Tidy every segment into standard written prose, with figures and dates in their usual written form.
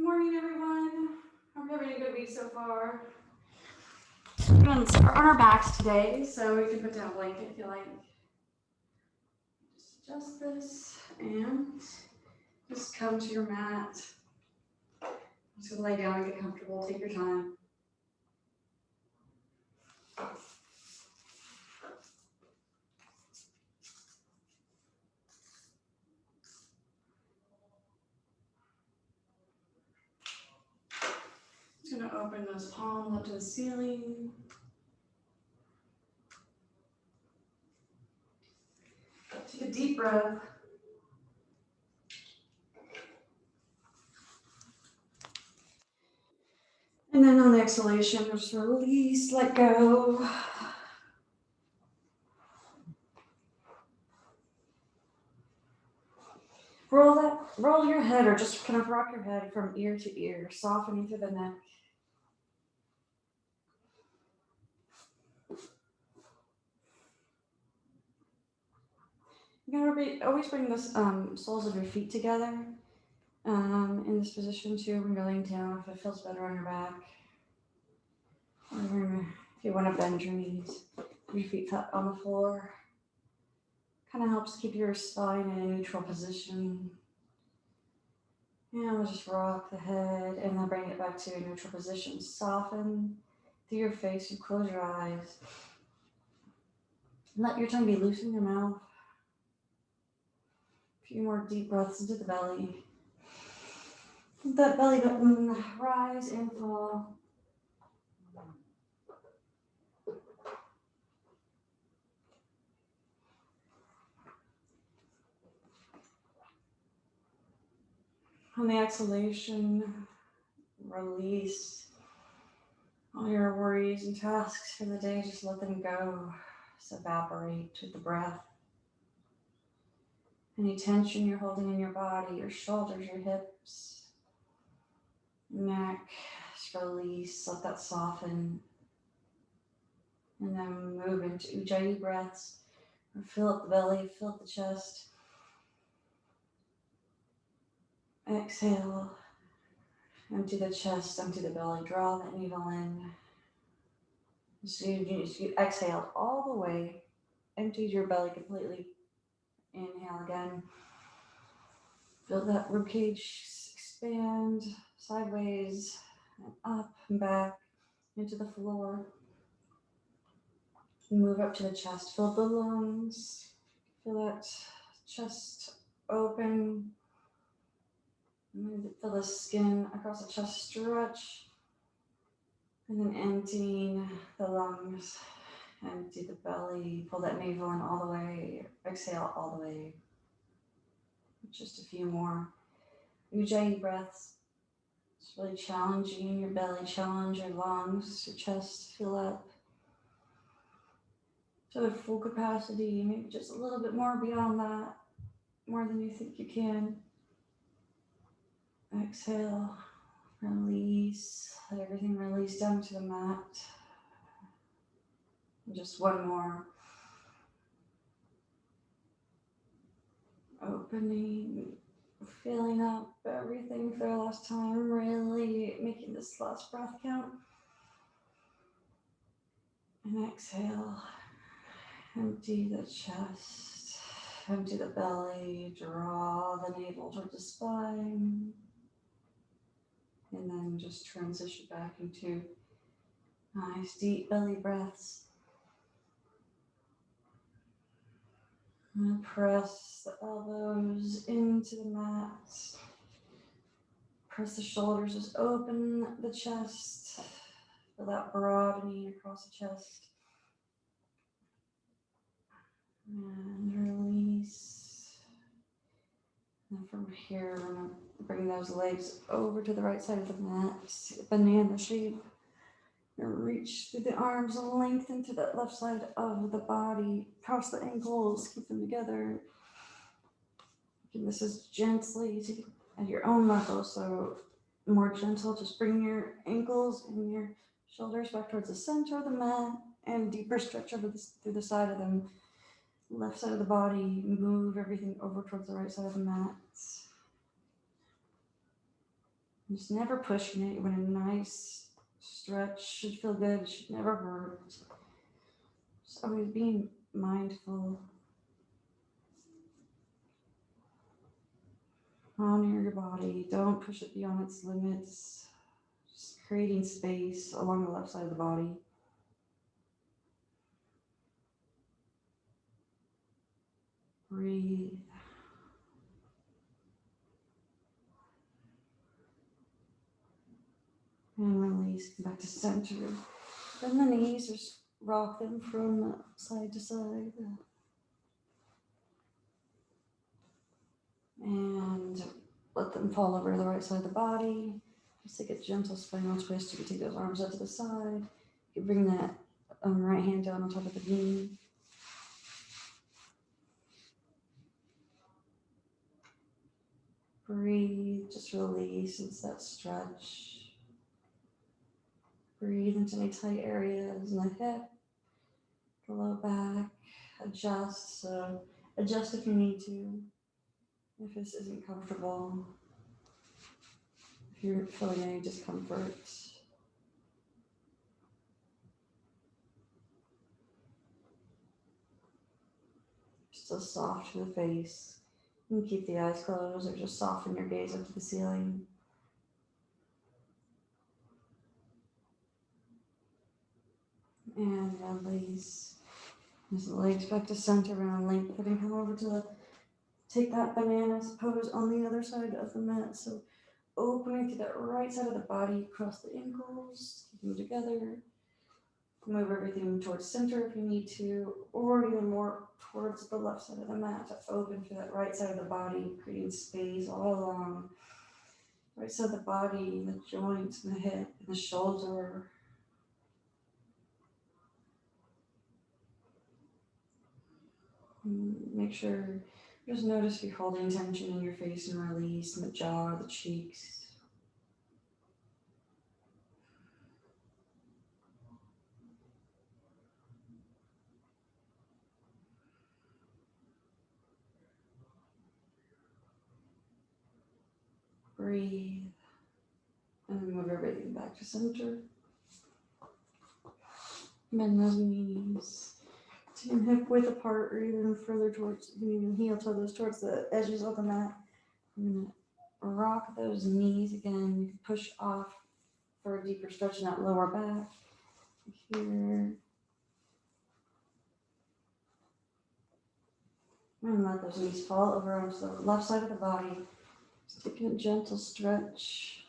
morning, everyone. Hope you're having a good week so far. We're going to start on our backs today, so we can put down a blanket if you like. Just adjust this and just come to your mat. Just gonna lay down and get comfortable. Take your time. Just gonna open those palms up to the ceiling. Take a deep breath. And then on the exhalation, just release, let go. Roll your head, or just kind of rock your head from ear to ear, softening through the neck. You're gonna always bring the soles of your feet together in this position too when you're laying down, if it feels better on your back. Or if you want to bend your knees, your feet flat on the floor. Kind of helps keep your spine in a neutral position. And we'll just rock the head and then bring it back to a neutral position. Soften through your face and close your eyes. Let your tongue be loose in your mouth. A few more deep breaths into the belly. Let that belly button rise and fall. On the exhalation, release all your worries and tasks for the day. Just let them go. Just evaporate with the breath. Any tension you're holding in your body, your shoulders, your hips, neck, just release. Let that soften. And then move into Ujjayi breaths. Fill up the belly, fill up the chest. Exhale. Empty the chest, empty the belly, draw that navel in. So you exhaled all the way, emptied your belly completely. Inhale again. Feel that ribcage expand sideways and up and back into the floor. Move up to the chest, fill the lungs. Feel that chest open. Feel the skin across the chest stretch. And then emptying the lungs, empty the belly, pull that navel in all the way, exhale all the way. Just a few more Ujjayi breaths. It's really challenging your belly, challenge your lungs, your chest, fill up to the full capacity, maybe just a little bit more beyond that, more than you think you can. Exhale, release, let everything release down to the mat. And just one more. Opening, filling up everything for the last time, really making this last breath count. And exhale, empty the chest, empty the belly, draw the navel towards the spine. And then just transition back into nice deep belly breaths. And press the elbows into the mat. Press the shoulders, just open the chest. Feel that broadening across the chest. And release. And from here, we're going to bring those legs over to the right side of the mat. Banana shape. And reach through the arms and lengthen to that left side of the body. Cross the ankles, keep them together. And this is gently at your own level, so more gentle. Just bring your ankles and your shoulders back towards the center of the mat and deeper stretch over through the side of them. Left side of the body, move everything over towards the right side of the mat. Just never pushing it. You want a nice stretch. Should feel good. It should never hurt. Just always being mindful. Honor your body. Don't push it beyond its limits. Just creating space along the left side of the body. Breathe. And release. Come back to center. Bend the knees. Just rock them from side to side. And let them fall over to the right side of the body. Just take a gentle spinal twist. You can take those arms up to the side. You can bring that right hand down on top of the knee. Breathe, just release into that stretch. Breathe into any tight areas in the hip, the low back. Adjust. So adjust if you need to. If this isn't comfortable. If you're feeling any discomfort. Still soft to the face. You can keep the eyes closed or just soften your gaze up to the ceiling. And release. Just the legs back to center and lengthen and come over to the, take that banana pose on the other side of the mat. So opening to that right side of the body, cross the ankles, keep them together. Move everything towards center if you need to, or even more towards the left side of the mat to open to that right side of the body, creating space all along. Right side of the body, the joints, and the hip, and the shoulder. Make sure, just notice if you're holding tension in your face and release, in the jaw, the cheeks. Breathe, and then move everything back to center. Bend those knees. So you can hip width apart or even further towards, you can even heel toe those towards the edges of the mat. I'm gonna rock those knees again. You can push off for a deeper stretch in that lower back. Here. And let those knees fall over onto the left side of the body. Just taking a gentle stretch.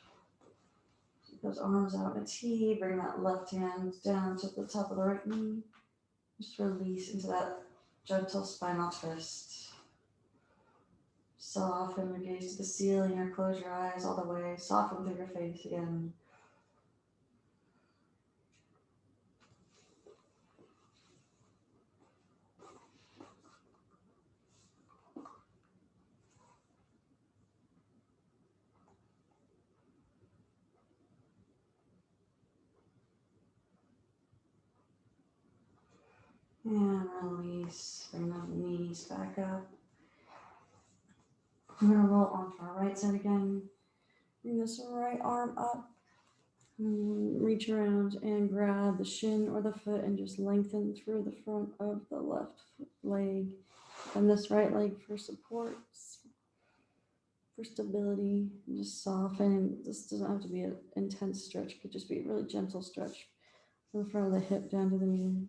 Keep those arms out in a T. Bring that left hand down to the top of the right knee. Just release into that gentle spinal twist. Soften your gaze to the ceiling or close your eyes all the way. Soften through your face again. And release. Bring the knees back up. I'm going to roll onto our right side again. Bring this right arm up. Reach around and grab the shin or the foot and just lengthen through the front of the left leg. And this right leg for support, for stability. And just soften. This doesn't have to be an intense stretch. It could just be a really gentle stretch from the front of the hip down to the knee.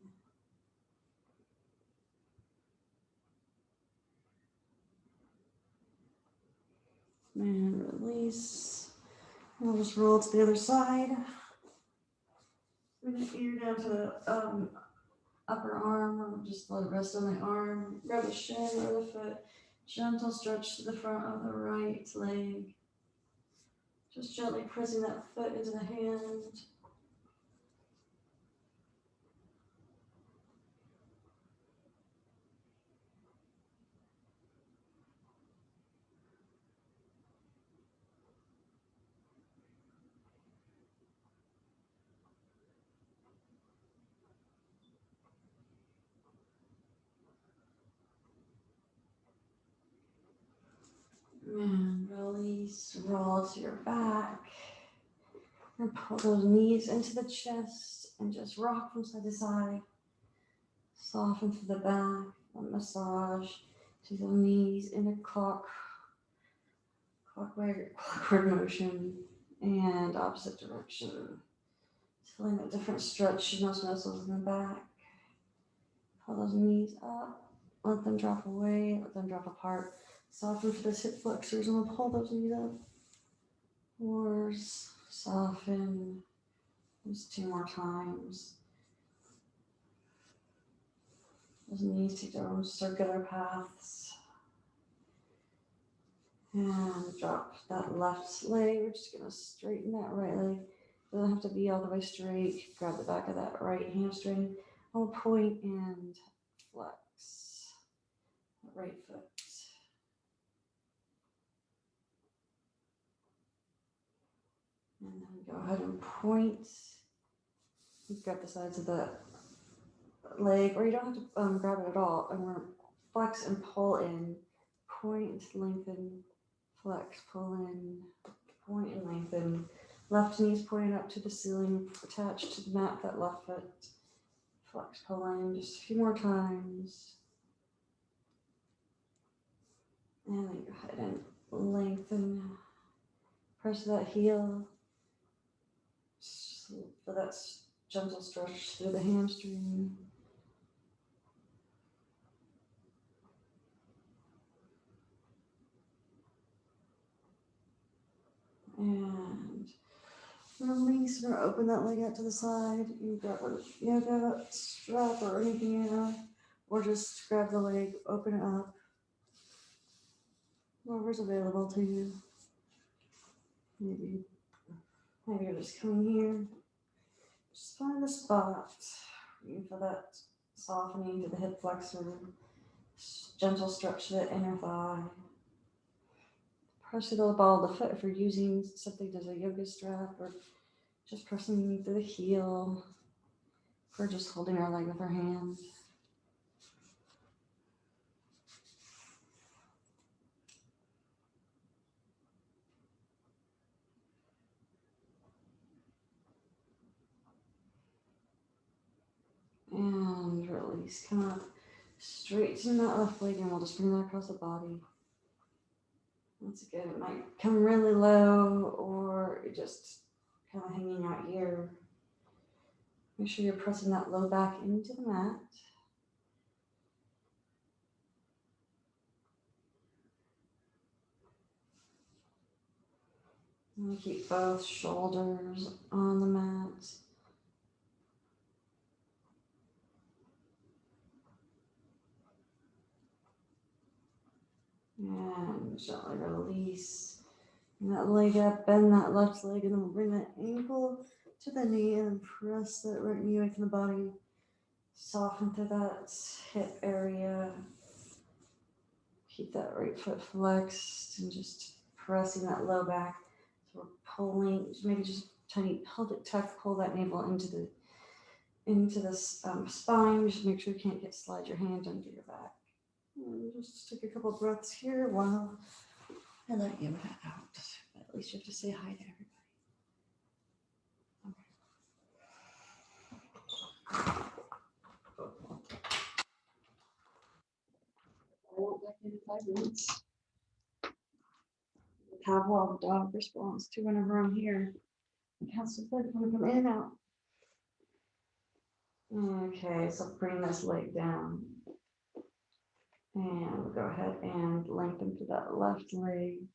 And release. And we'll just roll to the other side. Bring the ear down to the upper arm, or just let it rest on the arm. Grab the shin or the foot. Gentle stretch to the front of the right leg. Just gently pressing that foot into the hand. And release. release, roll to your back. And pull those knees into the chest and just rock from side to side. Soften through the back, and massage to the knees in a clockward motion and opposite direction. Feeling a different stretch in those muscles in the back. Pull those knees up, let them drop away, let them drop apart. Soften for those hip flexors and we'll pull those knees up. More soften. Just 2 more times. Those knees take their own circular paths. And drop that left leg. We're just going to straighten that right leg. Doesn't have to be all the way straight. Grab the back of that right hamstring. I'll point and flex. Right foot. And then go ahead and point. Grab the sides of the leg, or you don't have to grab it at all. And we're flex and pull in. Point, lengthen, flex, pull in, point and lengthen. Left knee's pointing up to the ceiling, attached to the mat, that left foot. Flex, pull in, just a few more times. And then go ahead and lengthen. Press that heel. For that gentle stretch through the hamstring. And release or open that leg out to the side. You grab a yoga strap or anything, or just grab the leg, open it up. Whatever's available to you. Maybe you're just coming here. Just find the spot. You feel that softening to the hip flexor. Gentle stretch to the inner thigh. Press the ball of the foot if you're using something as a yoga strap, or just pressing through the heel. If we're just holding our leg with our hand. And release. Come up. Straighten that left leg and we'll just bring that across the body. Once again, it might come really low or just kind of hanging out here. Make sure you're pressing that low back into the mat. And keep both shoulders on the mat. And gently release. Bring that leg up, bend that left leg, and then we'll bring that ankle to the knee and press that right knee away from the body. Soften through that hip area. Keep that right foot flexed and just pressing that low back. So we're pulling, maybe just tiny pelvic tuck, pull that navel into the spine. Just make sure you can't slide your hand under your back. And just take a couple breaths here while I let you out. But at least you have to say hi to everybody. I won't back in 5 minutes. Pavlov, the dog, responds to whenever I'm here. The cat's just like want to come in and out. Okay, so bring this leg down. And we'll go ahead and lengthen to that left leg.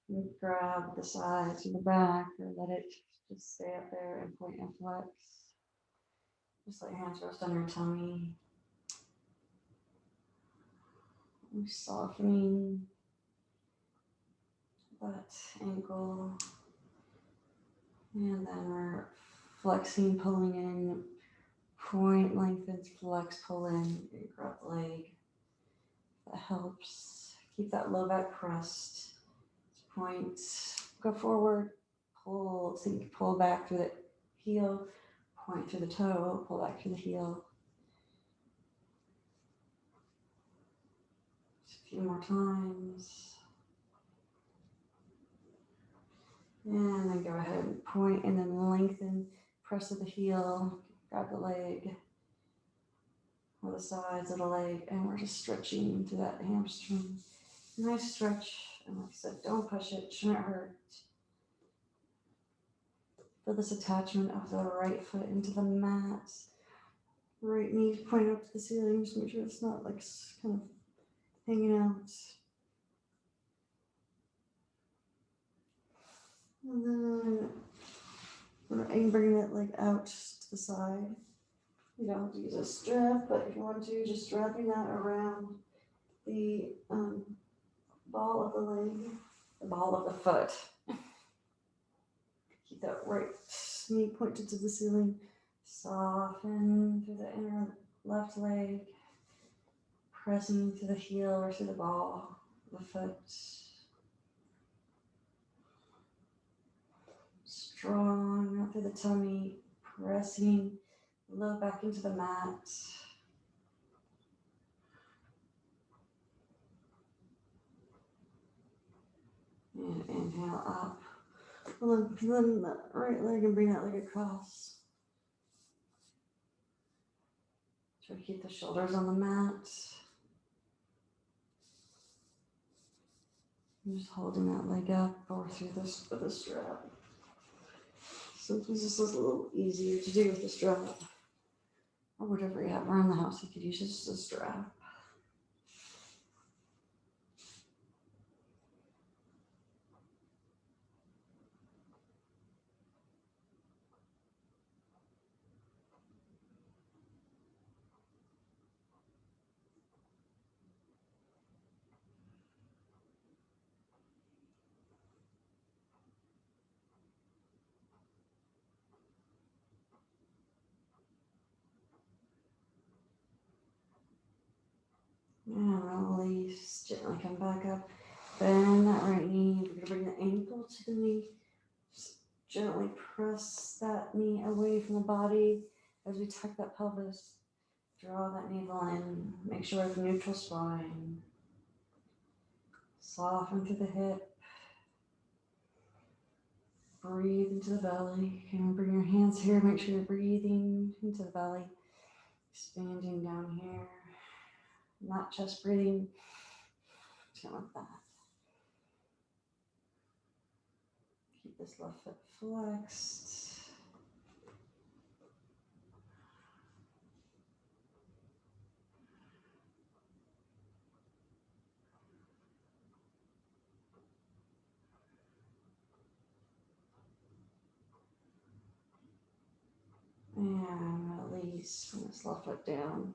And grab the sides and the back, or let it just stay up there and point and flex. Just let your hands rest on your tummy. We're softening that ankle. And then we're flexing, pulling in, point, lengthen, flex, pull in, and grab the leg. That helps. Keep that low back pressed. Point, go forward, pull, sink, pull back through the heel, point through the toe, pull back through the heel. Just a few more times. And then go ahead and point and then lengthen, press to the heel, grab the leg or the sides of the leg, and we're just stretching to that hamstring. Nice stretch, and like I said, don't push it, shouldn't hurt. Feel this attachment of the right foot into the mat. Right knee pointing up to the ceiling, just make sure it's not like kind of hanging out. And then I'm bringing it like out to the side. You don't have to use a strap, but if you want to, just wrapping that around the ball of the leg, the ball of the foot. Keep that right knee pointed to the ceiling. Soften through the inner left leg, pressing to the heel or to the ball of the foot. Strong out through the tummy, pressing low back into the mat. And inhale up. Then that right leg and bring that leg across. Try to keep the shoulders on the mat. I'm just holding that leg up or through this with a strap. Sometimes this is a little easier to do with the strap. Or whatever you have around the house, you could use just a strap. And release, gently come back up. Bend that right knee. We're gonna bring the ankle to the knee. Just gently press that knee away from the body as we tuck that pelvis. Draw that navel in. Make sure it's neutral spine. Soften through the hip. Breathe into the belly. And bring your hands here. Make sure you're breathing into the belly. Expanding down here. Not chest breathing. Something like that. Keep this left foot flexed. And release from this left foot down.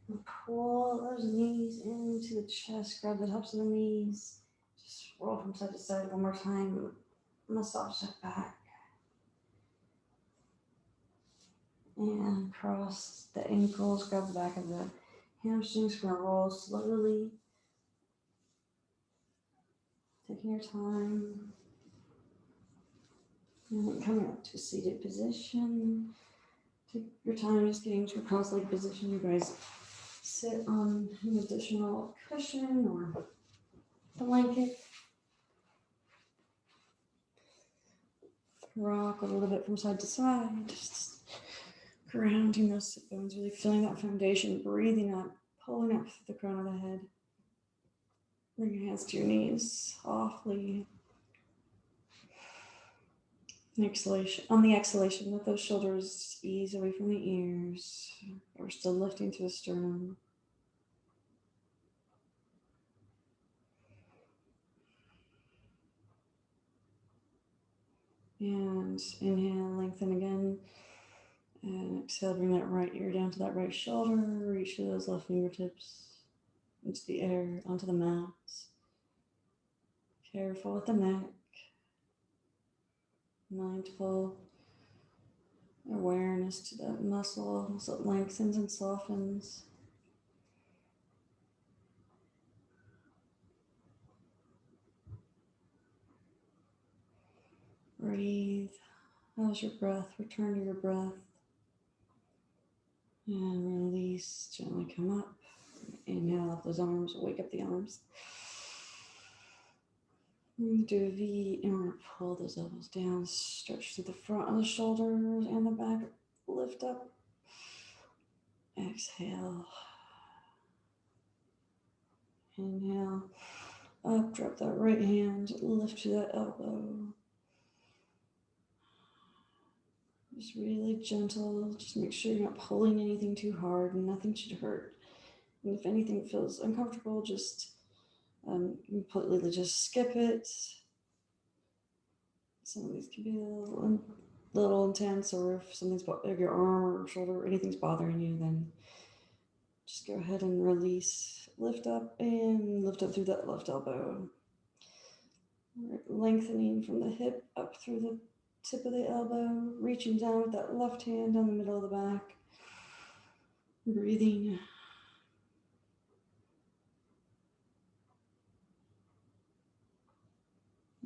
And pull those knees into the chest. Grab the tops of the knees. Just roll from side to side one more time. Massage that back. And cross the ankles. Grab the back of the hamstrings. We're gonna roll slowly. Taking your time. And then coming up to a seated position. Take your time just getting to a cross-legged position. You guys sit on an additional cushion or blanket. Rock a little bit from side to side. Just grounding those sit bones, really feeling that foundation, breathing up, pulling up through the crown of the head. Bring your hands to your knees softly. Exhalation. On the exhalation, let those shoulders ease away from the ears. We're still lifting to the sternum. And inhale, lengthen again. And exhale, bring that right ear down to that right shoulder. Reach to those left fingertips into the air, onto the mat. Careful with the neck. Mindful awareness to that muscle as it lengthens and softens. Breathe. How's your breath? Return to your breath. And release. Gently come up. Inhale up those arms. Wake up the arms. Do a V and we're gonna pull those elbows down, stretch through the front of the shoulders and the back. Lift up. Exhale. Inhale. Up, drop that right hand, lift to that elbow. Just really gentle. Just make sure you're not pulling anything too hard. Nothing should hurt. And if anything feels uncomfortable, just completely just skip it. Some of these can be a little intense, or if your arm or shoulder or anything's bothering you, then just go ahead and release. Lift up and lift up through that left elbow. Lengthening from the hip up through the tip of the elbow, reaching down with that left hand down the middle of the back. Breathing.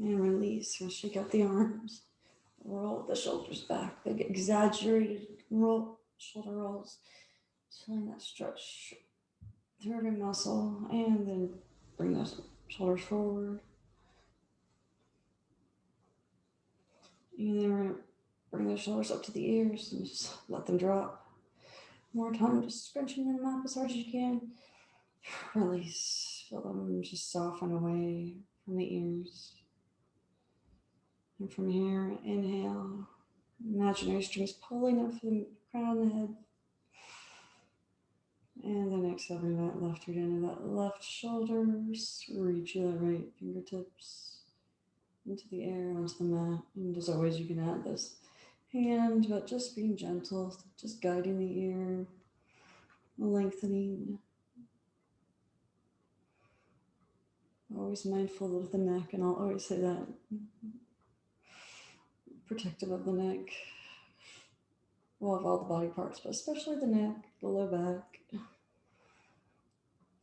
And release. We'll shake out the arms. Roll the shoulders back. Big exaggerated shoulder rolls. Feeling that stretch through every muscle. And then bring those shoulders forward. And then we're going to bring those shoulders up to the ears and just let them drop. More time, just scrunching them up as hard as you can. Release. Feel them just soften away from the ears. And from here, inhale. Imaginary strings pulling up from the crown of the head. And then exhale, bring that left hand into that left shoulder. Reach your right fingertips into the air, onto the mat. And as always, you can add this hand, but just being gentle, just guiding the ear, lengthening. Always mindful of the neck, and I'll always say that. Protective of the neck. Well, of all the body parts, but especially the neck, the low back,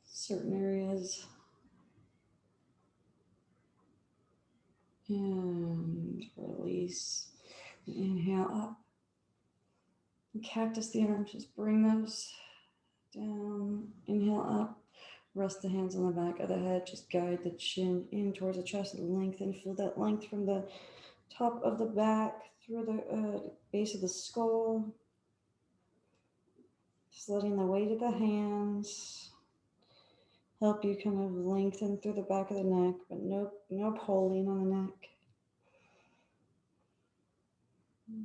certain areas. And release. Inhale up. Cactus the arms, just bring those down. Inhale up. Rest the hands on the back of the head. Just guide the chin in towards the chest and lengthen. Feel that length from the top of the back through the base of the skull. Just letting the weight of the hands help you kind of lengthen through the back of the neck, but no pulling on the neck.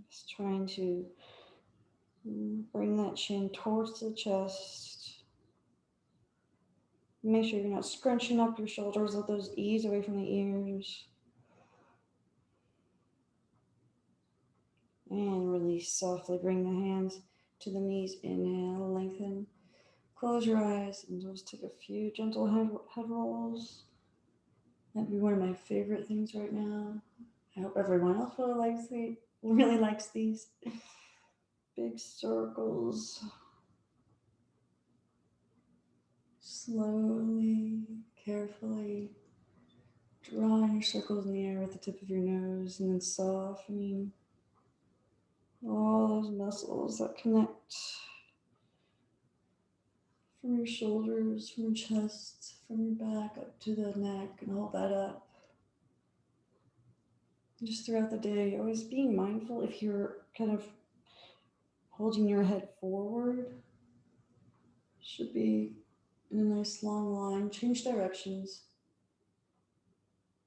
Just trying to bring that chin towards the chest. Make sure you're not scrunching up your shoulders. Let those ease away from the ears. And release softly. Bring the hands to the knees. Inhale, lengthen. Close your eyes and just take a few gentle head rolls. That'd be one of my favorite things right now. I hope everyone else really likes these. Big circles. Slowly, carefully drawing your circles in the air with the tip of your nose and then softening all those muscles that connect from your shoulders, from your chest, from your back up to the neck, and hold that up. Just throughout the day, always being mindful if you're kind of holding your head forward, should be in a nice long line. Change directions.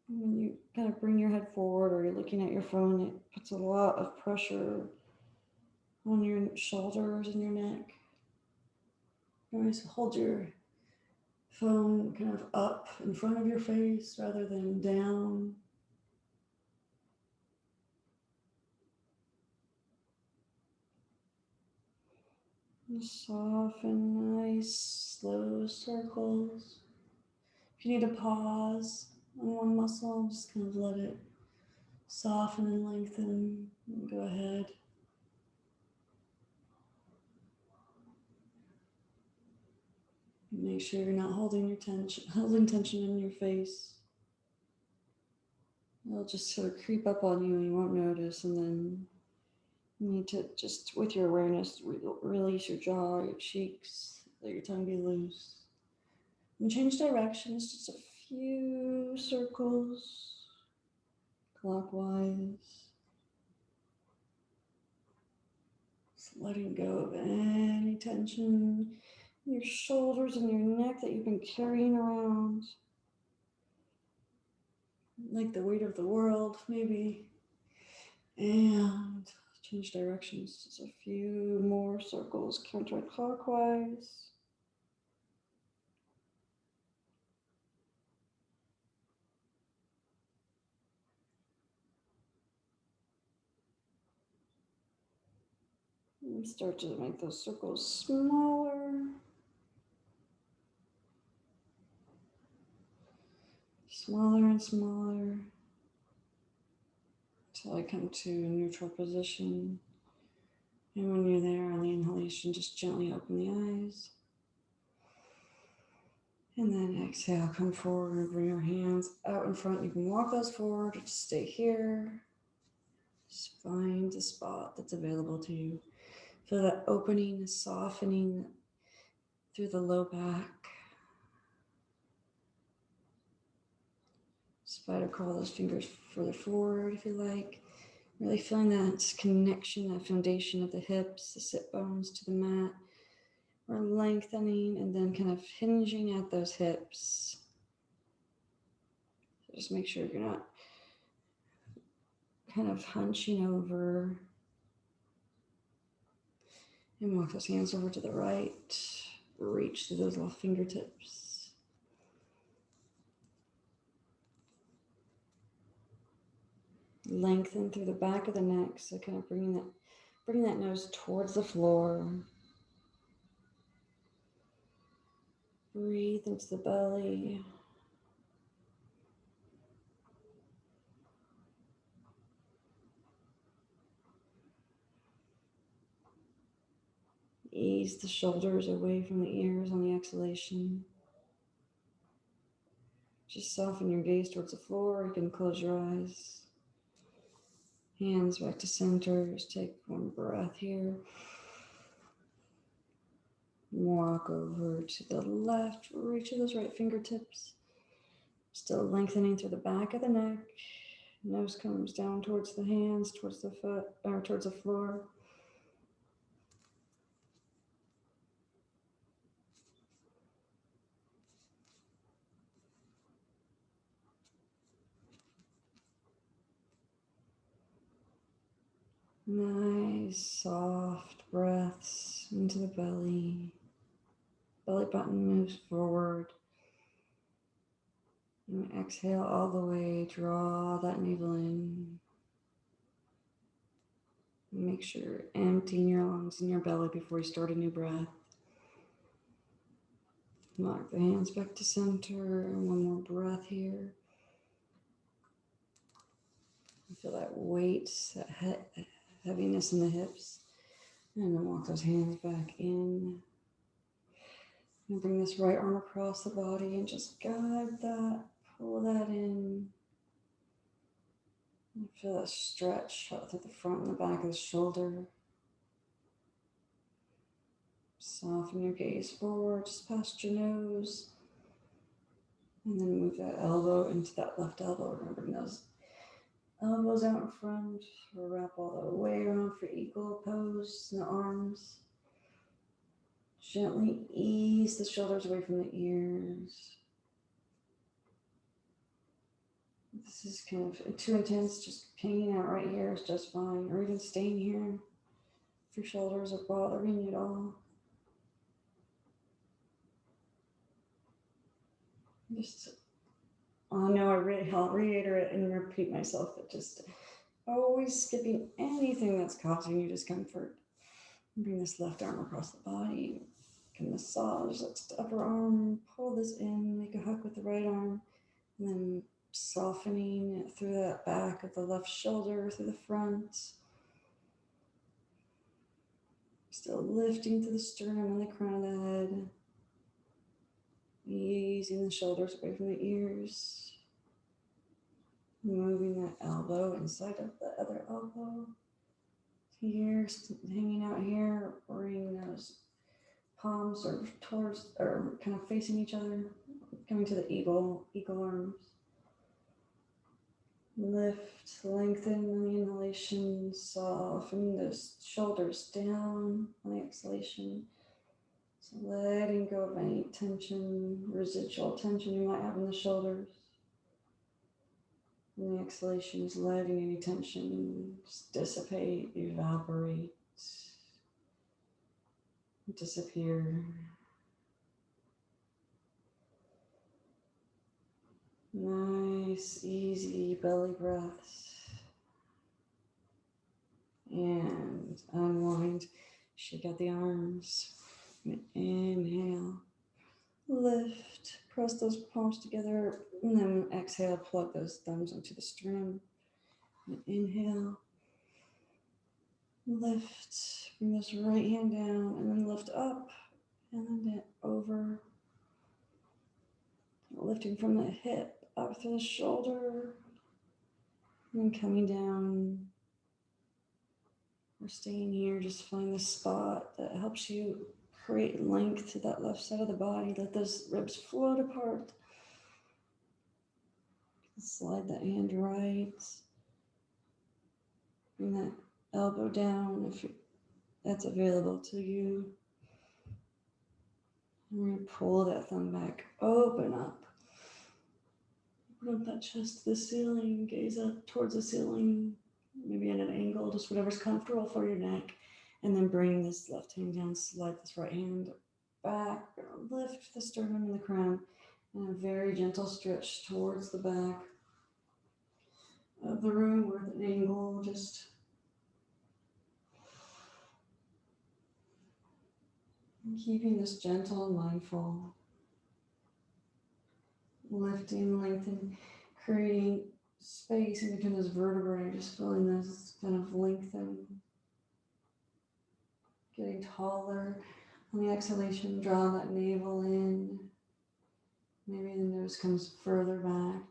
When you kind of bring your head forward or you're looking at your phone, it puts a lot of pressure on your shoulders and your neck. You always hold your phone kind of up in front of your face rather than down. Soften, nice, slow circles. If you need to pause on one muscle, just kind of let it soften and lengthen. And go ahead. Make sure you're not holding tension in your face. It'll just sort of creep up on you and you won't notice, and then you need to just, with your awareness, release your jaw, your cheeks, let your tongue be loose. And change directions, just a few circles. counterclockwise. Just letting go of any tension in your shoulders and your neck that you've been carrying around. Like the weight of the world, maybe. And change directions. Just a few more circles counterclockwise. And start to make those circles smaller. Smaller and smaller. Until I come to neutral position. And when you're there on the inhalation, just gently open the eyes. And then exhale, come forward and bring your hands out in front. You can walk those forward or just stay here. Just find a spot that's available to you. Feel that opening, softening through the low back. Spider crawl those fingers further forward if you like. Really feeling that connection, that foundation of the hips, the sit bones to the mat. We're lengthening and then kind of hinging at those hips. So just make sure you're not kind of hunching over. And walk those hands over to the right. Reach through those little fingertips. Lengthen through the back of the neck. So kind of bring that nose towards the floor. Breathe into the belly. Ease the shoulders away from the ears on the exhalation. Just soften your gaze towards the floor. You can close your eyes. Hands back to center. Just take one breath here. Walk over to the left. Reach to those right fingertips. Still lengthening through the back of the neck. Nose comes down towards the hands, towards the foot, or towards the floor. Nice, soft breaths into the belly. Belly button moves forward. And exhale all the way. Draw that navel in. Make sure you're emptying your lungs and your belly before you start a new breath. Lock the hands back to center. One more breath here. Feel that weight, that heaviness in the hips. And then walk those hands back in. And bring this right arm across the body and just guide that, pull that in. And feel that stretch out through the front and the back of the shoulder. Soften your gaze forward, just past your nose. And then move that elbow into that left elbow. We're going to bring those elbows out in front. We'll wrap all the way around for equal pose in the arms. Gently ease the shoulders away from the ears. This is kind of too intense. Just hanging out right here is just fine. Or even staying here if your shoulders are bothering you at all. Just, I know I'll reiterate and repeat myself, but just always skipping anything that's causing you discomfort. Bring this left arm across the body. You can massage that upper arm, pull this in, make a hook with the right arm, and then softening through that back of the left shoulder, through the front. Still lifting to the sternum and the crown of the head. Easing the shoulders away from the ears. Moving that elbow inside of the other elbow. Here, hanging out here, bring those palms or towards, or kind of facing each other, coming to the eagle arms. Lift, lengthen on the inhalation, soften the shoulders down on the exhalation. So letting go of any tension, residual tension you might have in the shoulders. And the exhalation is letting any tension just dissipate, evaporate, disappear. Nice, easy belly breaths. And unwind, shake out the arms. Inhale, lift, press those palms together, and then exhale, plug those thumbs into the sternum. And inhale, lift, bring this right hand down, and then lift up, and then over. Lifting from the hip up through the shoulder, and then coming down. We're staying here, just find the spot that helps you create length to that left side of the body. Let those ribs float apart. Slide that hand right. Bring that elbow down if that's available to you. And we're going to pull that thumb back, open up. Open up that chest to the ceiling, gaze up towards the ceiling, maybe at an angle, just whatever's comfortable for your neck. And then bring this left hand down, slide this right hand back, lift the sternum and the crown, and a very gentle stretch towards the back of the room or at an angle, just keeping this gentle and mindful. Lifting, lengthening, creating space in between those vertebrae, just feeling this kind of lengthen. Getting taller. On the exhalation, draw that navel in. Maybe the nose comes further back.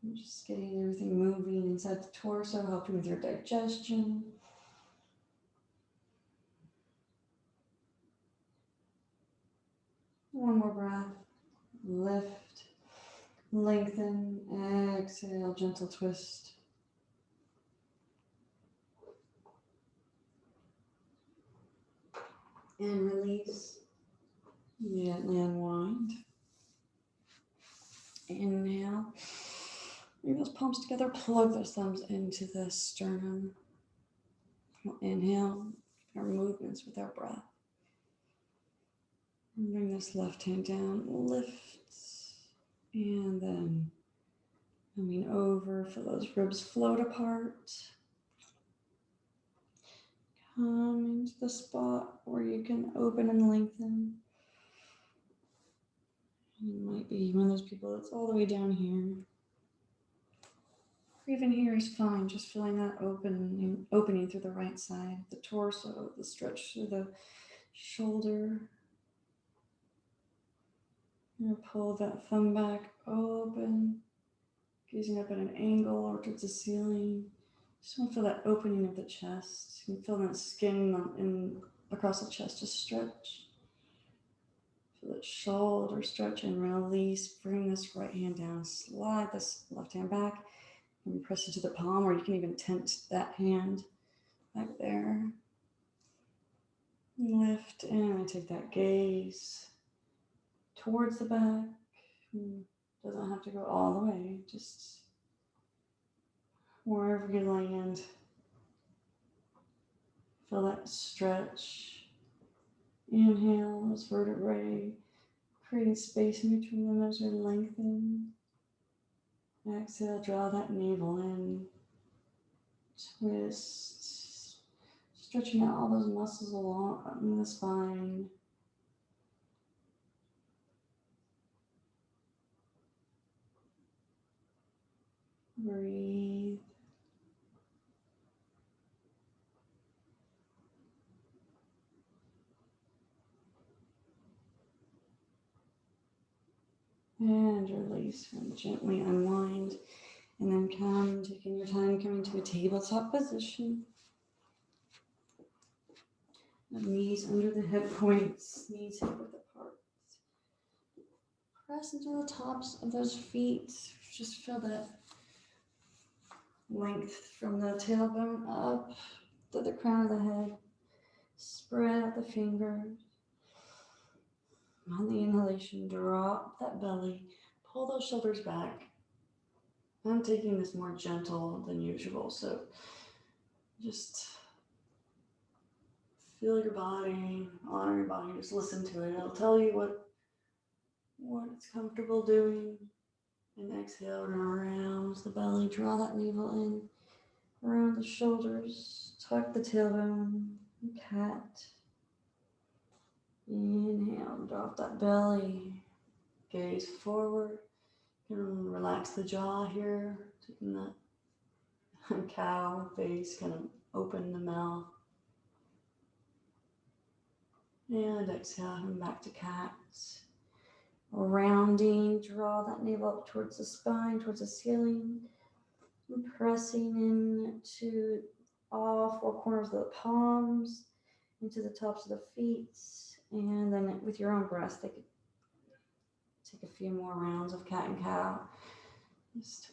And just getting everything moving inside the torso, helping with your digestion. One more breath. Lift, lengthen, exhale, gentle twist. And release. Gently unwind. Inhale. Bring those palms together, plug those thumbs into the sternum. We'll inhale our movements with our breath. And bring this left hand down, lift, and then coming over, feel those ribs float apart. Coming to the spot where you can open and lengthen. You might be one of those people that's all the way down here. Even here is fine, just feeling that opening through the right side, the torso, the stretch through the shoulder. I'm going to pull that thumb back open, gazing up at an angle or towards the ceiling. Just want to feel that opening of the chest. You can feel that skin across the chest just stretch. Feel that shoulder stretch and release. Bring this right hand down, slide this left hand back, and press it to the palm, or you can even tent that hand back there. Lift, and I take that gaze towards the back. Doesn't have to go all the way, just wherever you land. Feel that stretch. Inhale, those vertebrae. Create space in between them as we lengthen. Exhale, draw that navel in. Twist. Stretching out all those muscles along the spine. Breathe. And release and gently unwind. And then taking your time, coming to a tabletop position. Knees under the hip points, knees hip width apart. press into the tops of those feet. Just feel that length from the tailbone up to the crown of the head. Spread out the fingers. On the inhalation, drop that belly. Pull those shoulders back. I'm taking this more gentle than usual, so just feel your body, honor your body, just listen to it. It'll tell you what it's comfortable doing. And exhale around the belly, draw that navel in, around the shoulders, tuck the tailbone, cat. Inhale, drop that belly, gaze forward. You can relax the jaw here, taking that cow face, kind of open the mouth. And exhale, come back to cat. Rounding, draw that navel up towards the spine, towards the ceiling. And pressing into all four corners of the palms, into the tops of the feet. And then with your own breath, take a few more rounds of cat and cow. Just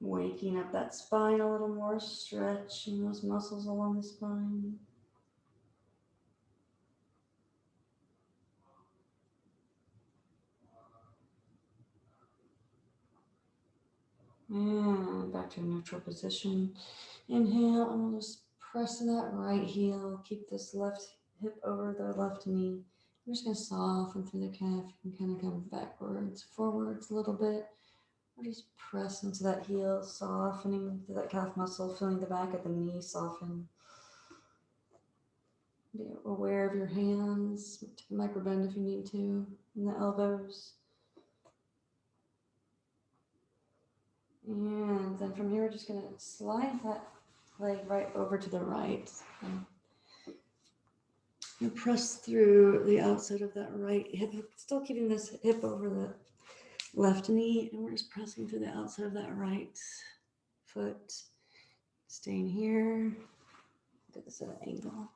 waking up that spine a little more, stretching those muscles along the spine. And back to a neutral position. Inhale, and we'll just press that right heel. Keep this left hip over the left knee. I'm just going to soften through the calf. You can kind of come backwards, forwards a little bit. Or just press into that heel, softening through that calf muscle, feeling the back of the knee soften. Be aware of your hands. Take a micro bend if you need to, in the elbows. And then from here, we're just going to slide that leg right over to the right. You press through the outside of that right hip, still keeping this hip over the left knee, and we're just pressing through the outside of that right foot. Staying here. Do this at an angle.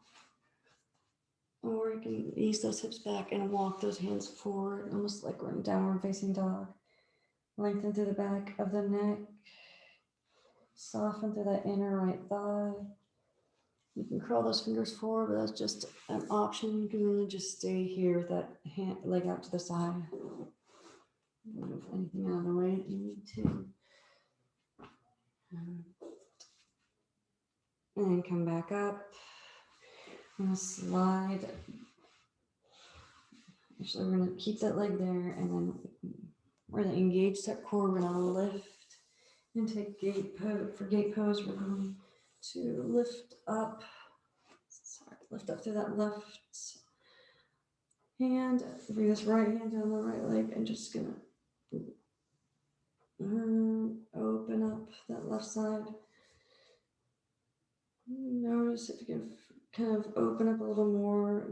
Or you can ease those hips back and walk those hands forward, almost like we're in downward facing dog. Lengthen through the back of the neck. Soften through that inner right thigh. You can curl those fingers forward, but that's just an option. You can really just stay here with that leg out to the side. Move anything out of the way that you need to. And come back up. I'm going to slide. Actually, we're going to keep that leg there, and then we're going to engage that core. We're going to lift and take gate pose. For gate pose, we're going to lift up. Lift up through that left hand. Bring this right hand down the right leg, and just going to open up that left side. Notice if you can kind of open up a little more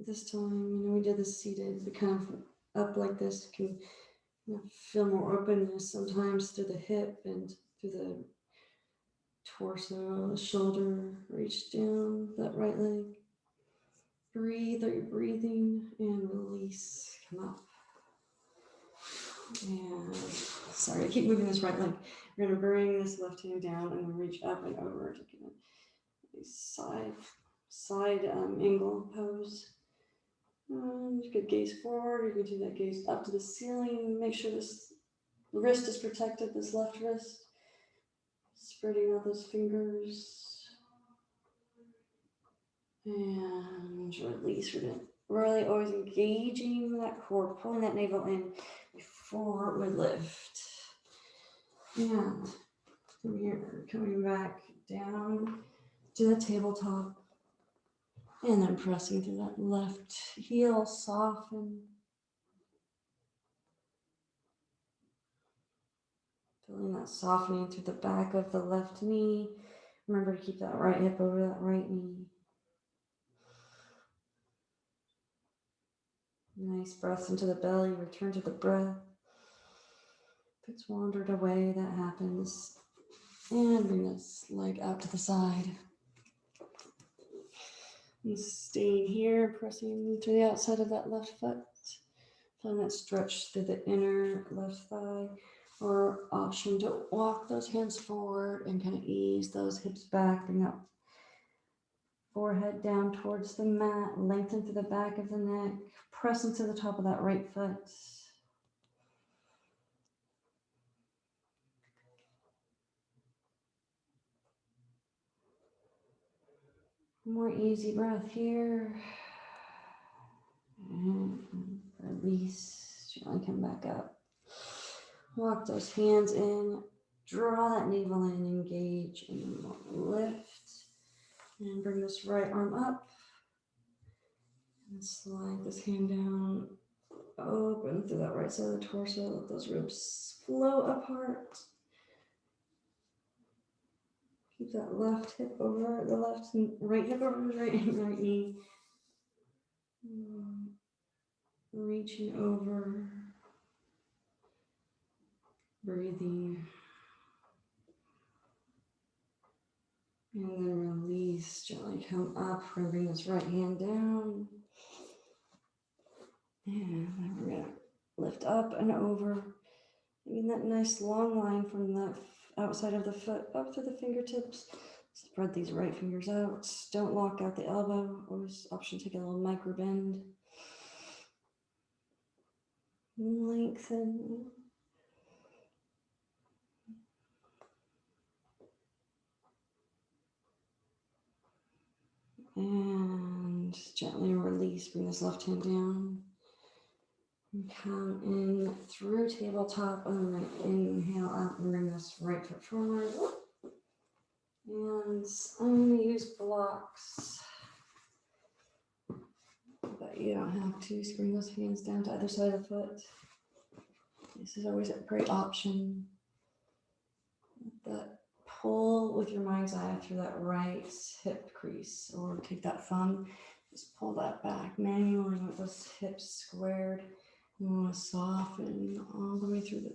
this time. We did this seated, but kind of up like this. You can feel more openness sometimes through the hip and through the torso, the shoulder. Reach down that right leg. Breathe out your breathing and release. Come up. And sorry, I keep moving this right leg. We're going to bring this left hand down and reach up and over to get a side angle pose. You could gaze forward. You can do that gaze up to the ceiling. Make sure this wrist is protected, this left wrist. Spreading out those fingers. And release. We're going to really always engaging that core, pulling that navel in before we lift. And from here, coming back down to the tabletop. And then pressing through that left heel, soften. Feeling that softening through the back of the left knee. Remember to keep that right hip over that right knee. Nice breaths into the belly, return to the breath. If it's wandered away, that happens. And bring this leg out to the side. And staying here, pressing through the outside of that left foot. Feeling that stretch through the inner left thigh, or option to walk those hands forward and kind of ease those hips back, bring up forehead down towards the mat, lengthen through the back of the neck, press into the top of that right foot. More easy breath here. And release, gently come back up. Walk those hands in, draw that navel in, engage, and lift. And bring this right arm up. And slide this hand down, open through that right side of the torso, let those ribs flow apart. Keep that left hip over the left, right hip over the right knee. Reaching over, breathing. And then release, gently come up. We're gonna bring this right hand down. And then we're gonna lift up and over. Making that nice long line from the outside of the foot up to the fingertips. Spread these right fingers out. Don't lock out the elbow. Always option to take a little micro bend. Lengthen. And gently release. Bring this left hand down. And come in through tabletop. And then inhale up and bring this right foot forward. And I'm going to use blocks. But you don't have to. So bring those hands down to either side of the foot. This is always a great option. That pull with your mind's eye through that right hip crease, or take that thumb, just pull that back manually with those hips squared. You want to soften all the way through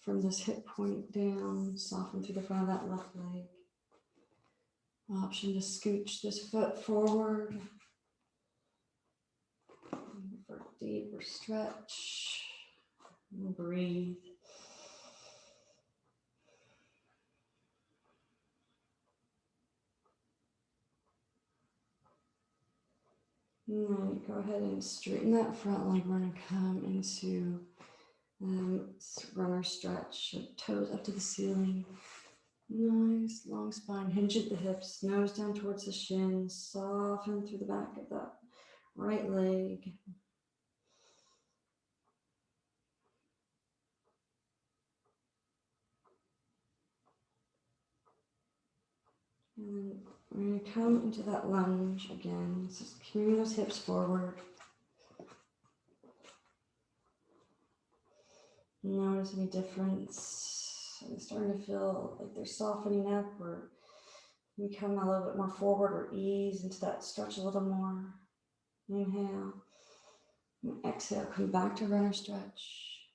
from this hip point down, soften through the front of that left leg. Option to scooch this foot forward for a deeper stretch. And breathe. And then go ahead and straighten that front leg. We're going to come into runner stretch, toes up to the ceiling. Nice long spine, hinge at the hips, nose down towards the shins, soften through the back of that right leg. And then we're going to come into that lunge again. So just carrying those hips forward. Notice any difference. I'm starting to feel like they're softening up, or we come a little bit more forward, or ease into that stretch a little more. Inhale. And exhale, come back to runner stretch.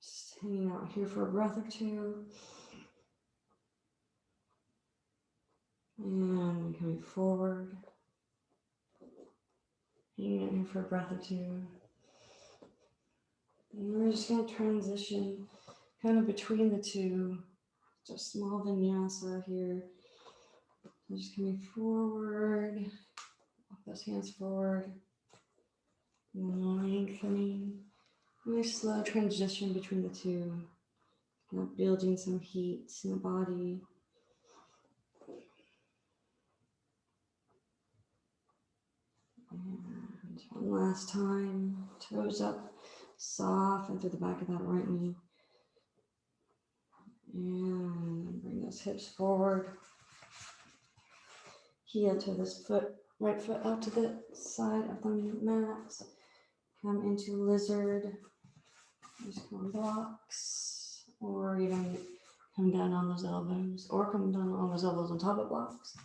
Just hanging out here for a breath or two. And coming forward. Hanging out here for a breath or two. And we're just going to transition kind of between the two. Just small vinyasa here. So just coming forward. Walk those hands forward. And lengthening. Nice slow transition between the two. Kind of building some heat in the body. And one last time. Toes up. Soften through the back of that right knee. And bring those hips forward. Heel to this foot, right foot out to the side of the mat. Come into lizard. Just come blocks. Or even come down on those elbows. Or come down on those elbows on top of blocks.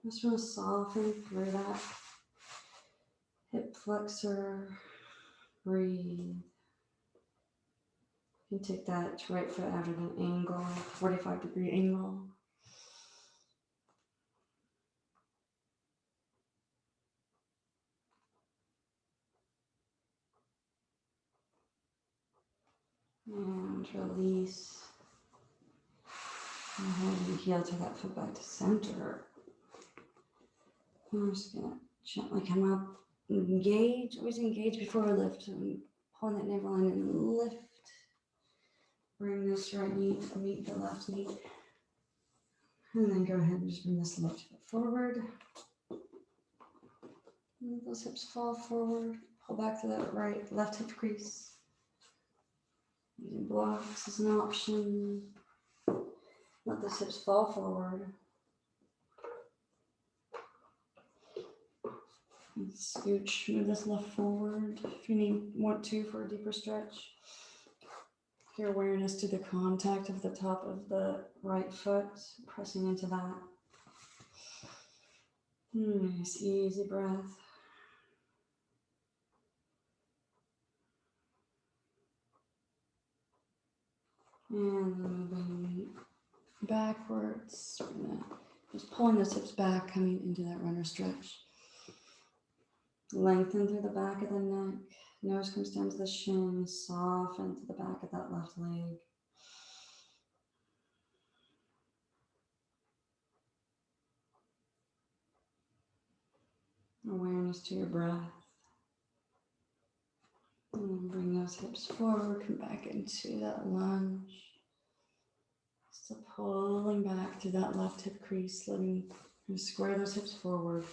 Just want to soften through that hip flexor. Breathe. You can take that right foot out at an angle, 45-degree angle. And release. Go ahead and heel to that foot back to center. I'm just gonna gently come up, engage, always engage before we lift, and pull that navel in and lift. Bring this right knee to meet the left knee. And then go ahead and just bring this left foot forward. And those hips fall forward. Pull back to that left hip crease. Using blocks as an option. Let those hips fall forward. And scooch, move this left forward if you want to for a deeper stretch. Your awareness to the contact of the top of the right foot, pressing into that. Nice, easy breath. And moving backwards. Just pulling those hips back, coming into that runner stretch. Lengthen through the back of the neck. Nose comes down to the shin. Soften to the back of that left leg. Awareness to your breath. And then bring those hips forward. Come back into that lunge. Still pulling back through that left hip crease. Letting you square those hips forward.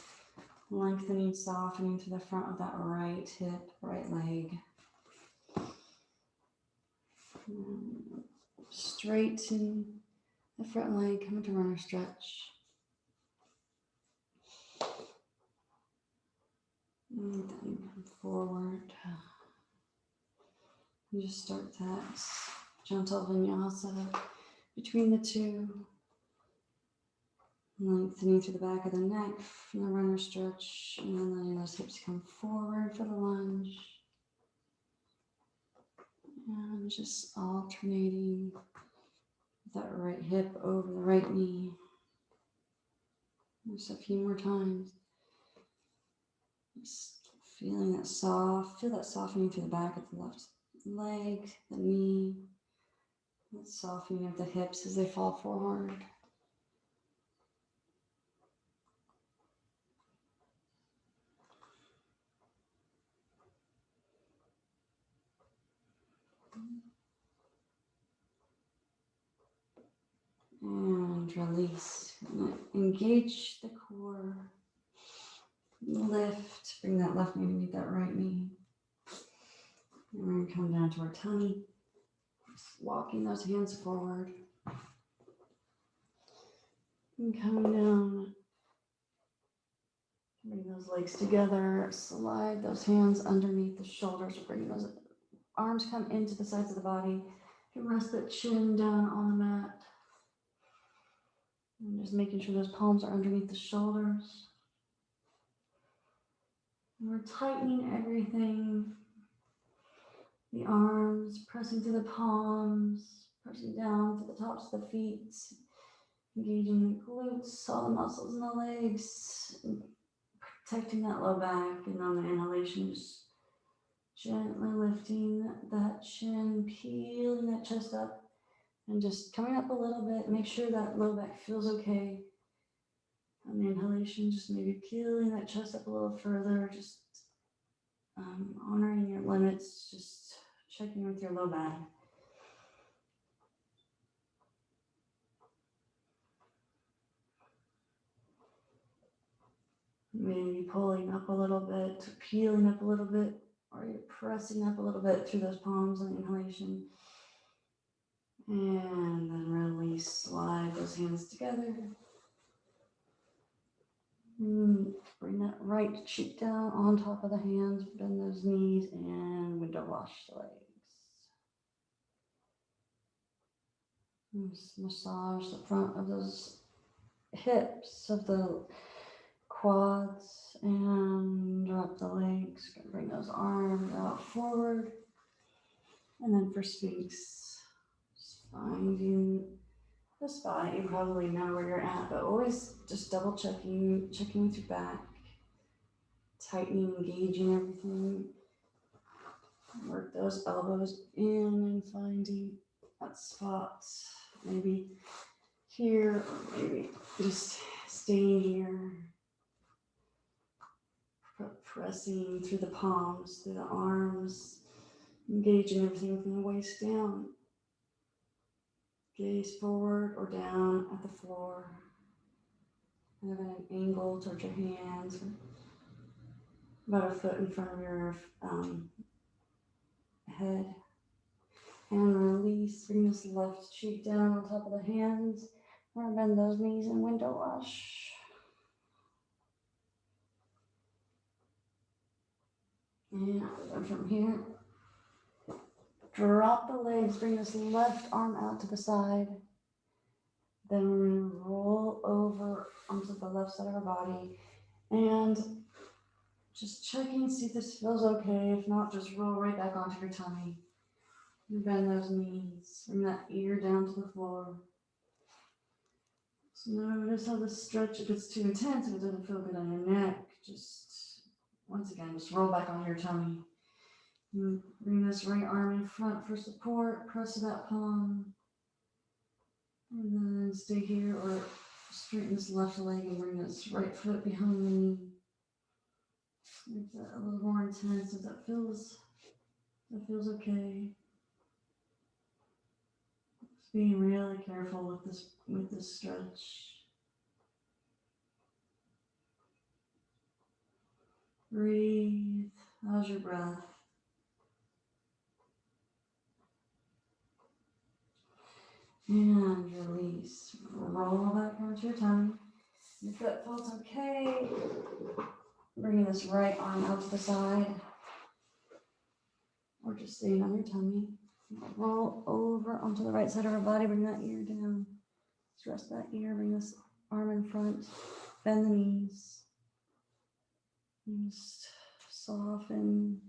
Lengthening, softening to the front of that right hip, right leg. Straighten the front leg, come into runner stretch. And then come forward. And just start that gentle vinyasa between the two. Lengthening through the back of the neck from the runner stretch, and then letting those hips come forward for the lunge. And just alternating that right hip over the right knee. Just a few more times. Just feeling that feel that softening through the back of the left leg, the knee. That softening of the hips as they fall forward. And release. Engage the core. Lift. Bring that left knee to meet that right knee. And we're going to come down to our tummy. Just walking those hands forward. And coming down. Bring those legs together. Slide those hands underneath the shoulders. Bring those arms come into the sides of the body. You can rest the chin down on the mat. And just making sure those palms are underneath the shoulders. And we're tightening everything. The arms, pressing to the palms, pressing down to the tops of the feet. Engaging the glutes, all the muscles in the legs. Protecting that low back. And on the inhalation, just gently lifting that chin, peeling that chest up. And just coming up a little bit, make sure that low back feels okay. On the inhalation, just maybe peeling that chest up a little further, just honoring your limits, just checking with your low back. Maybe pulling up a little bit, peeling up a little bit, or you're pressing up a little bit through those palms on the inhalation. And then release, slide those hands together. Bring that right cheek down on top of the hands, bend those knees, and window wash the legs. Just massage the front of those hips, of the quads, and drop the legs. Bring those arms out forward. And then for Sphinx, just finding the spot. You probably know where you're at, but always just double checking with your back, tightening, engaging everything. Work those elbows in and finding that spot. Maybe here, or maybe just staying here. Pressing through the palms, through the arms, engaging everything from the waist down. Gaze forward or down at the floor. Kind of at an angle towards your hands, about a foot in front of your head. And release. Bring this left cheek down on top of the hands. We're gonna bend those knees and window wash. And from here, drop the legs. Bring this left arm out to the side. Then we're going to roll over onto the left side of our body and just checking, see if this feels okay. If not, just roll right back onto your tummy. And bend those knees. Bring that ear down to the floor. So notice how the stretch, if it's too intense, if it doesn't feel good on your neck, just, once again, just roll back onto your tummy. And bring this right arm in front for support. Press that palm. And then stay here or straighten this left leg and bring this right foot behind the knee. Make that a little more intense if that feels okay. Just being really careful with this stretch. Breathe. How's your breath? And release. Roll back onto your tummy. If that feels okay, bringing this right arm out to the side. Or just staying on your tummy. Roll over onto the right side of our body. Bring that ear down. Just rest that ear. Bring this arm in front. Bend the knees. Just soften.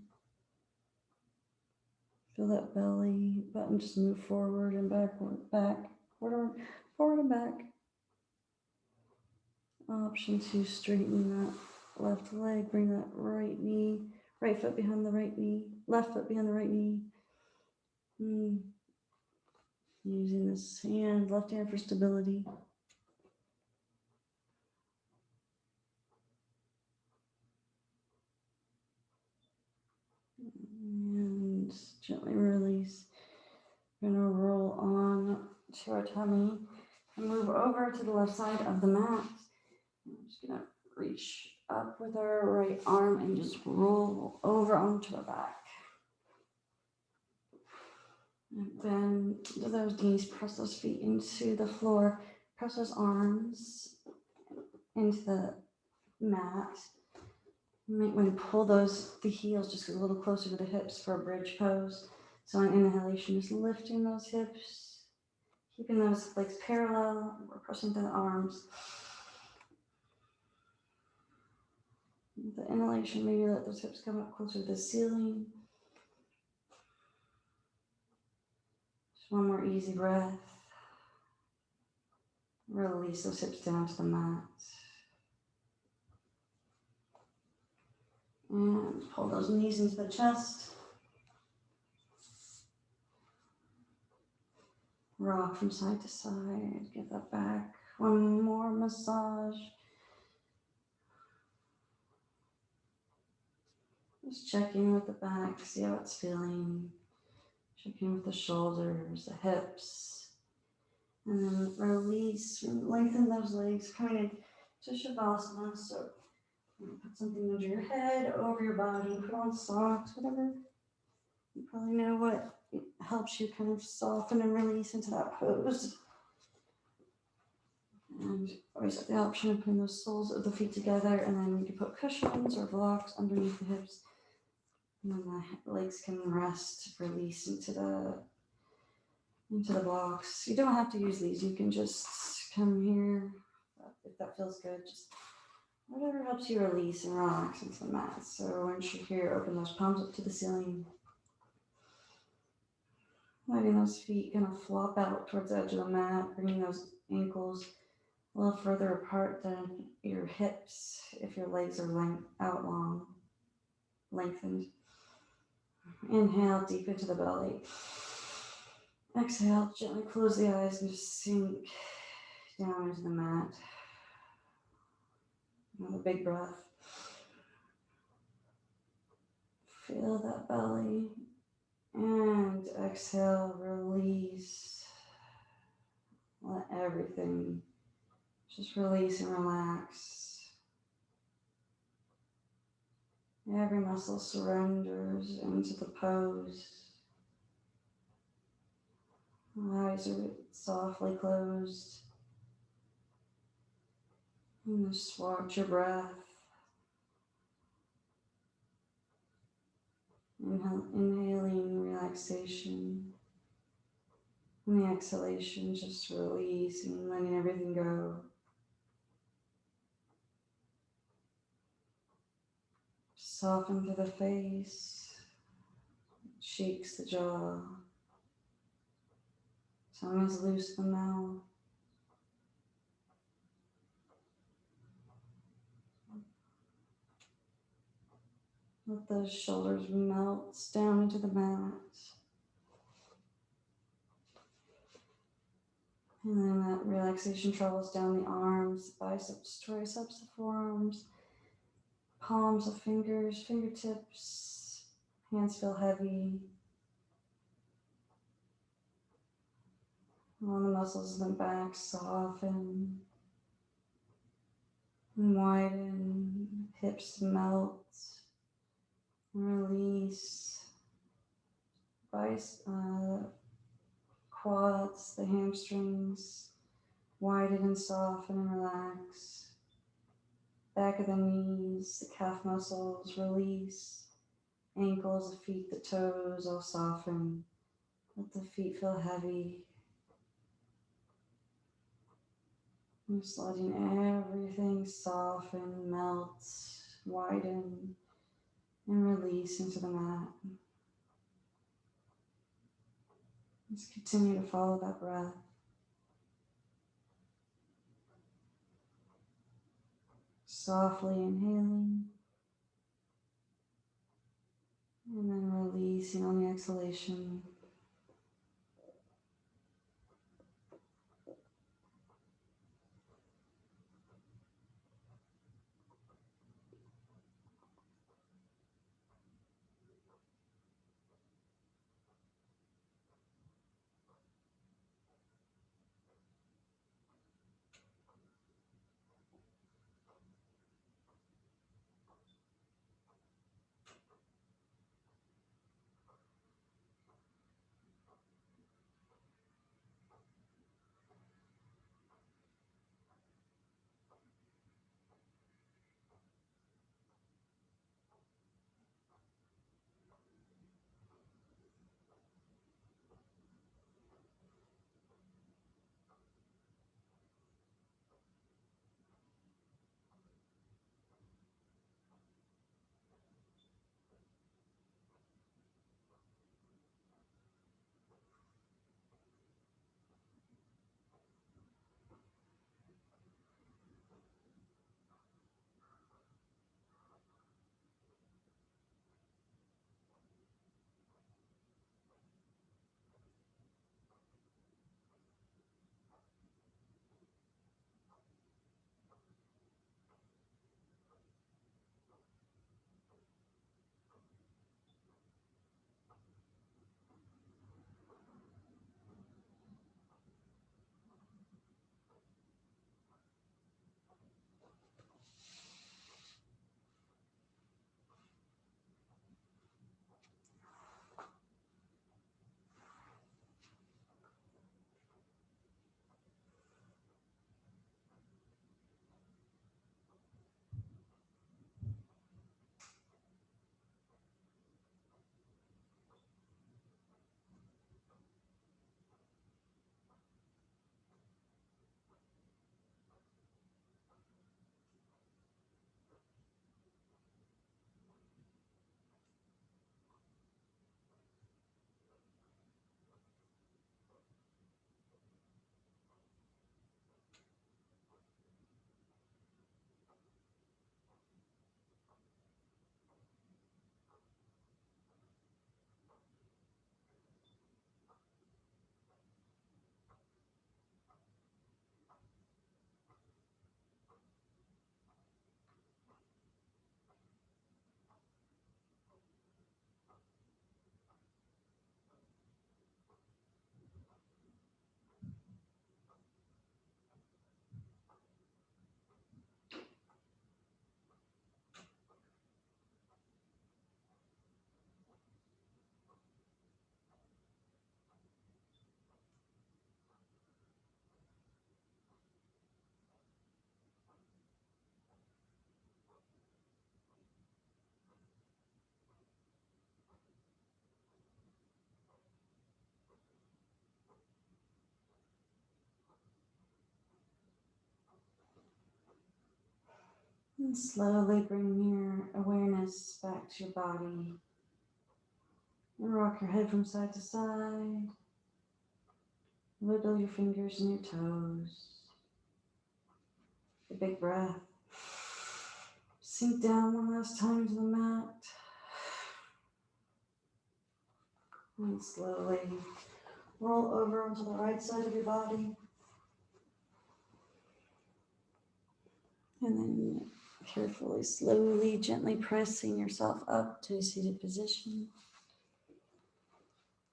Feel that belly button just move forward and backward, forward and back. Option 2, straighten that left leg. Bring that right knee, right foot behind the right knee, left foot behind the right knee. Using this hand, left hand for stability. And gently release. We're gonna roll on to our tummy and move over to the left side of the mat. I'm just gonna reach up with our right arm and just roll over onto our back. And bend those knees, press those feet into the floor, press those arms into the mat. You might want to pull the heels just a little closer to the hips for a bridge pose. So on inhalation, just lifting those hips, keeping those legs parallel. We're pressing to the arms. With the inhalation, maybe let those hips come up closer to the ceiling. Just one more easy breath. Release those hips down to the mat. And pull those knees into the chest. Rock from side to side. Get that back. One more massage. Just check in with the back, see how it's feeling. Check in with the shoulders, the hips. And then release, lengthen those legs, coming into Shavasana. So put something under your head, over your body, put on socks, whatever. You probably know what helps you kind of soften and release into that pose. And always have the option of putting those soles of the feet together, and then you can put cushions or blocks underneath the hips. And then the legs can rest, release into the blocks. You don't have to use these. You can just come here if that feels good. Just whatever helps you release and relax into the mat. So once you're here, open those palms up to the ceiling. Letting those feet kind of flop out towards the edge of the mat, bringing those ankles a little further apart than your hips if your legs are out long, lengthened. Inhale deep into the belly. Exhale, gently close the eyes and just sink down into the mat. Another big breath. Feel that belly. And exhale, release. Let everything just release and relax. Every muscle surrenders into the pose. Eyes are softly closed. And just watch your breath. Inhaling relaxation. And the exhalation, just releasing, letting everything go. Soften through the face, cheeks, the jaw. Tongues loose the mouth. Let those shoulders melt down into the mat. And then that relaxation travels down the arms, biceps, triceps, the forearms, palms of fingers, fingertips. Hands feel heavy. All the muscles in the back soften and widen. Hips melt and release. Quads, the hamstrings, widen and soften and relax. Back of the knees, the calf muscles release. Ankles, the feet, the toes all soften. Let the feet feel heavy. Just letting everything soften, melt, widen, and release into the mat. Just continue to follow that breath. Softly inhaling, and then releasing on the exhalation. And slowly bring your awareness back to your body. And rock your head from side to side. Wiggle your fingers and your toes. A big breath. Sink down one last time to the mat. And slowly roll over onto the right side of your body. And then carefully, slowly, gently pressing yourself up to a seated position.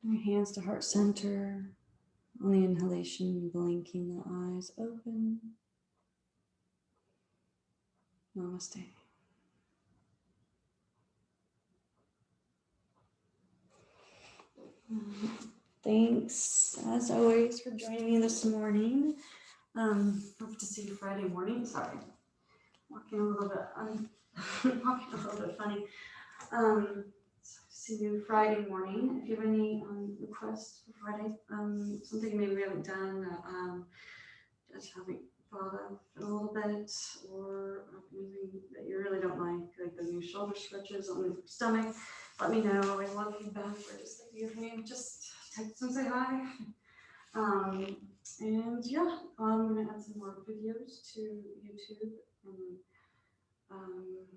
Your hands to heart center. On the inhalation, blinking the eyes open. Namaste. Thanks, as always, for joining me this morning. Hope to see you Friday morning. Sorry, walking a little bit walking a little bit funny. See you Friday morning. If you have any requests for Friday, something maybe we haven't done, just haven't thought of in a little bit, or anything that you really don't like the new shoulder stretches on the stomach, let me know. I love feedback, or just like you hear me, just text and say hi. And yeah, I'm gonna add some more videos to YouTube. And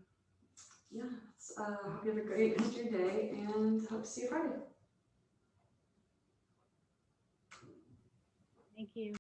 yeah, hope you have a great rest of your day, and hope to see you Friday. Thank you.